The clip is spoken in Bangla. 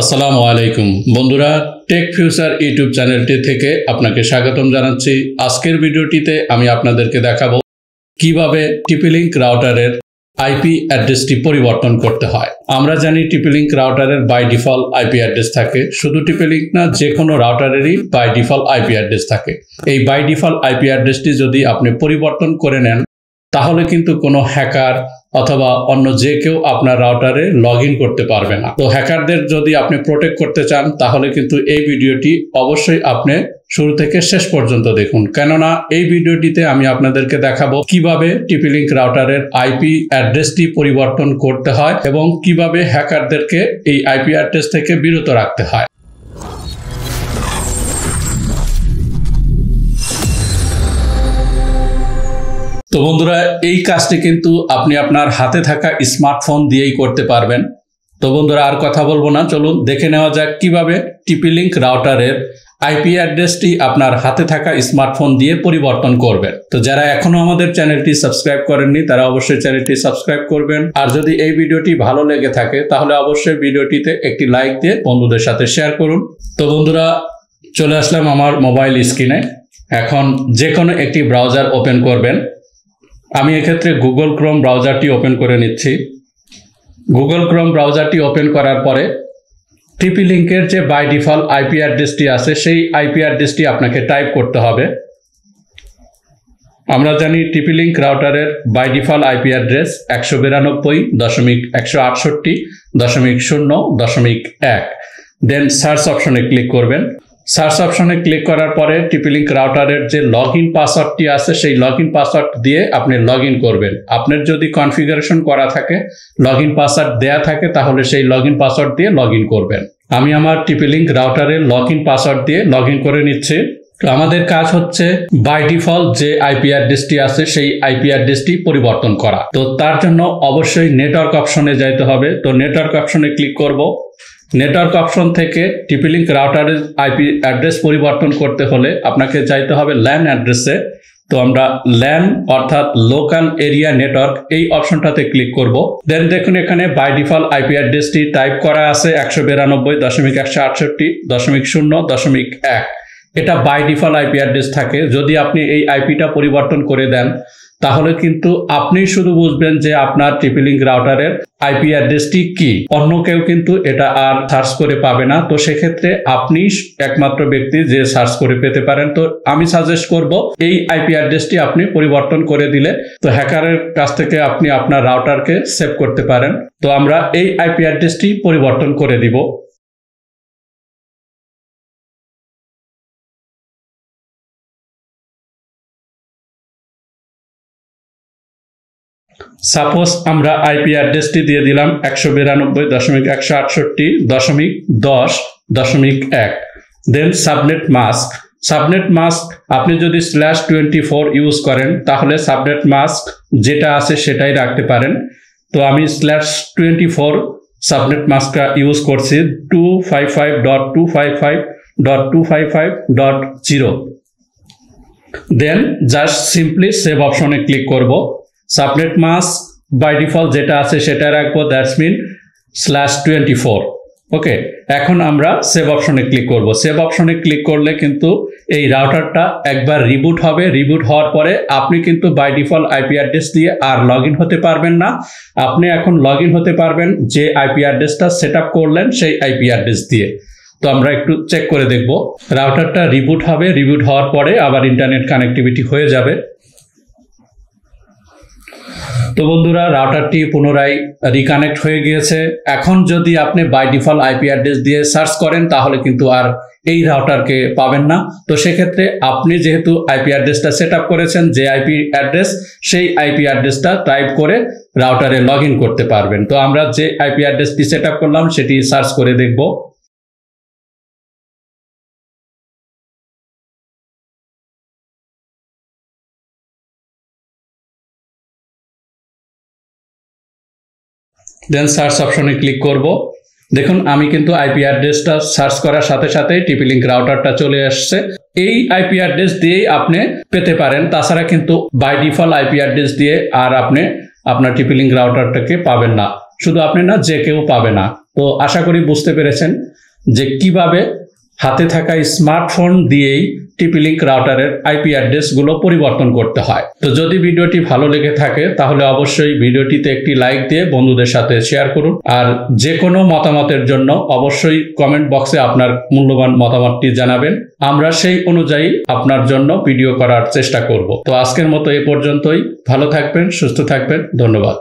আসসালামু আলাইকুম বন্ধুরা, টেক ফিউচার ইউটিউব চ্যানেলটি থেকে আপনাকে স্বাগতম জানাচ্ছি। আজকের ভিডিওটিতে আমি আপনাদেরকে দেখাবো কিভাবে TP-Link রাউটারের আইপি অ্যাড্রেসটি পরিবর্তন করতে হয়। আমরা জানি TP-Link রাউটারের বাই ডিফল্ট আইপি অ্যাড্রেস থাকে। শুধু TP-Link না, যে কোনো রাউটারেরই বাই ডিফল্ট আইপি অ্যাড্রেস থাকে। এই বাই ডিফল্ট আইপি অ্যাড্রেসটি যদি আপনি পরিবর্তন করে নেন, তাহলে কিন্তু কোনো হ্যাকার অথবা অন্য যে কেউ আপনার রাউটারে লগ ইন করতে পারবে না। তো হ্যাকারদের যদি আপনি প্রোটেক্ট করতে চান, তাহলে কিন্তু এই ভিডিওটি অবশ্যই আপনি শুরু থেকে শেষ পর্যন্ত দেখুন, কেননা এই ভিডিওটিতে আমি আপনাদেরকে দেখাবো কিভাবে TP-Link রাউটারের আইপি অ্যাড্রেসটি পরিবর্তন করতে হয় এবং কিভাবে হ্যাকারদেরকে এই আইপি অ্যাড্রেস থেকে বিরত রাখতে হয়। তো বন্ধুরা, এই কাজটি কিন্তু আপনি আপনার হাতে থাকা স্মার্টফোন দিয়েই করতে পারবেন। তো বন্ধুরা, আর কথা বলবো না, চলুন দেখে নেওয়া যাক কিভাবে TP-Link রাউটারের আইপি অ্যাড্রেসটি আপনার হাতে থাকা স্মার্টফোন দিয়ে পরিবর্তন করবেন। তো যারা এখনো আমাদের চ্যানেলটি সাবস্ক্রাইব করেননি, তারা অবশ্যই চ্যানেলটি সাবস্ক্রাইব করবেন। আর যদি এই ভিডিওটি ভালো লেগে থাকে, তাহলে অবশ্যই ভিডিওটিতে একটি লাইক দিয়ে বন্ধুদের সাথে শেয়ার করুন। তো বন্ধুরা, চলে আসলাম আমার মোবাইল স্ক্রিনে। এখন যে কোনো একটি ব্রাউজার ওপেন করবেন। আমি এক্ষেত্রে গুগল ক্রোম ব্রাউজারটি ওপেন করে নিচ্ছি। গুগল ক্রোম ব্রাউজারটি ওপেন করার পরে TP-Link-এর যে বাই ডিফল্ট আইপি অ্যাড্রেসটি আছে, সেই আইপি অ্যাড্রেসটি আপনাকে টাইপ করতে হবে। আমরা জানি TP-Link রাউটারের by default IP address 192.168.0.1। Then search অপশনে ক্লিক করবেন। সার্চ অপশনে ক্লিক করার পরে TP-Link রাউটারের যে লগ ইন পাসওয়ার্ডটি আছে, সেই লগ ইন পাসওয়ার্ড দিয়ে আপনি লগ ইন করবেন। আপনার যদি কনফিগারেশন করা থাকে, লগ ইন পাসওয়ার্ড দেয়া থাকে, তাহলে সেই লগ ইন পাসওয়ার্ড দিয়ে লগ ইন করবেন। আমি আমার TP-Link রাউটারের লগ ইন পাসওয়ার্ড দিয়ে লগ ইন করে নিচ্ছি। তো আমাদের কাজ হচ্ছে বাই ডিফল্ট যে আইপি অ্যাড্রেসটি আছে, সেই আইপি অ্যাড্রেসটি পরিবর্তন করা। তো তার জন্য অবশ্যই নেটওয়ার্ক অপশনে যাইতে হবে। তো নেটওয়ার্ক অপশনে ক্লিক করব। নেটওয়ার্ক অপশন থেকে TP-Link রাউটারের আইপি অ্যাড্রেস পরিবর্তন করতে হলে আপনাকে যাইতে হবে ল্যান অ্যাড্রেসে। তো আমরা ল্যান অর্থাৎ লোকাল এরিয়া নেটওয়ার্ক, এই অপশনটাতে ক্লিক করব। দেন দেখুন, এখানে বাই ডিফল্ট আইপি অ্যাড্রেসটি টাইপ করা আছে 192.168.0.1। এটা বাই ডিফল্ট আইপি অ্যাড্রেস থাকে। যদি আপনি এই আইপিটা পরিবর্তন করে দেন, তাহলে কিন্তু আপনি শুধু বুঝবেন যে আপনার TP-Link রাউটারের আইপি অ্যাড্রেসটি কি, অন্য কেউ কিন্তু এটা আর সার্চ করে পাবে না। তো সেক্ষেত্রে আপনি একমাত্র ব্যক্তি যে সার্চ করে পেতে পারেন। তো আমি সাজেস্ট করব এই আইপি অ্যাড্রেসটি আপনি পরিবর্তন করে দিলে তো হ্যাকারের কাছ থেকে আপনি আপনার রাউটারকে সেভ করতে পারেন। তো আমরা এই আইপি অ্যাড্রেসটি পরিবর্তন করে দিব। সাপোজ আমরা আইপি অ্যাড্রেসটি দিয়ে দিলাম 192.168.10.10.1। দেন সাবনেট মাস্ক। সাবনেট মাস্ক আপনি যদি /24 ইউজ করেন, তাহলে সাবনেট মাস্ক যেটা আছে সেটাই রাখতে পারেন। তো আমি /24 সাবনেট মাস্কটা ইউজ করছি 255.255.255.0। দেন জাস্ট সিম্পলি সেভ অপশনে ক্লিক করব। সাবনেট মাস্ক বাই ডিফল্ট যেটা আছে সেটা রাখবো, দ্যাটস মিন /24। ওকে, এখন আমরা সেভ অপশনে ক্লিক করব। সেভ অপশনে ক্লিক করলে কিন্তু এই রাউটারটা একবার রিবুট হবে। রিবুট হওয়ার পরে আপনি কিন্তু বাই ডিফল্ট আইপি অ্যাড্রেস দিয়ে আর লগ ইন হতে পারবেন না। আপনি এখন লগ ইন হতে পারবেন যে আইপি অ্যাড্রেসটা সেট আপ করলেন, সেই আইপি অ্যাড্রেস দিয়ে। তো আমরা একটু চেক করে দেখব। রাউটারটা রিবুট হবে। রিবুট হওয়ার পরে আবার ইন্টারনেট কানেক্টিভিটি হয়ে যাবে। তো বন্ধুরা, রাউটারটি পুনরায় রিকানেক্ট হয়ে গিয়েছে। এখন যদি আপনি বাই ডিফল্ট আইপি অ্যাড্রেস দিয়ে সার্চ করেন, তাহলে কিন্তু আর এই রাউটারকে পাবেন না। তো সেক্ষেত্রে আপনি যেহেতু আইপি অ্যাড্রেসটা সেট আপ করেছেন, যে আইপি অ্যাড্রেস, সেই আইপি অ্যাড্রেসটা টাইপ করে রাউটারে লগ ইন করতে পারবেন। তো আমরা যে আইপি অ্যাড্রেসটি সেট আপ করলাম, সেটি সার্চ করে দেখব। দেন সার্চ অপশনে ক্লিক করব। দেখুন, আমি কিন্তু আইপি অ্যাড্রেসটা সার্চ করার সাথে সাথে TP-Link রাউটারটা চলে আসছে। এই আইপি অ্যাড্রেস দিয়েই আপনি পেতে পারেন। তাছাড়া কিন্তু বাই ডিফল্ট আইপি অ্যাড্রেস দিয়ে আর আপনি আপনার TP-Link রাউটারটাকে পাবেন না। শুধু আপনি না, যে কেউ পাবে না। তো আশা করি বুঝতে পেরেছেন যে কিভাবে হাতে থাকা স্মার্টফোন দিয়েই TP-Link রাউটারের আইপি অ্যাড্রেসগুলো পরিবর্তন করতে হয়। তো যদি ভিডিওটি ভালো লেগে থাকে তাহলে অবশ্যই ভিডিওটিতে একটি লাইক দিয়ে বন্ধুদের সাথে শেয়ার করুন। আর যে কোনো মতামতের জন্য অবশ্যই কমেন্ট বক্সে আপনার মূল্যবান মতামতটি জানাবেন। আমরা সেই অনুযায়ী আপনার জন্য ভিডিও করার চেষ্টা করব। তো আজকের মতো এ পর্যন্তই। ভালো থাকবেন, সুস্থ থাকবেন। ধন্যবাদ।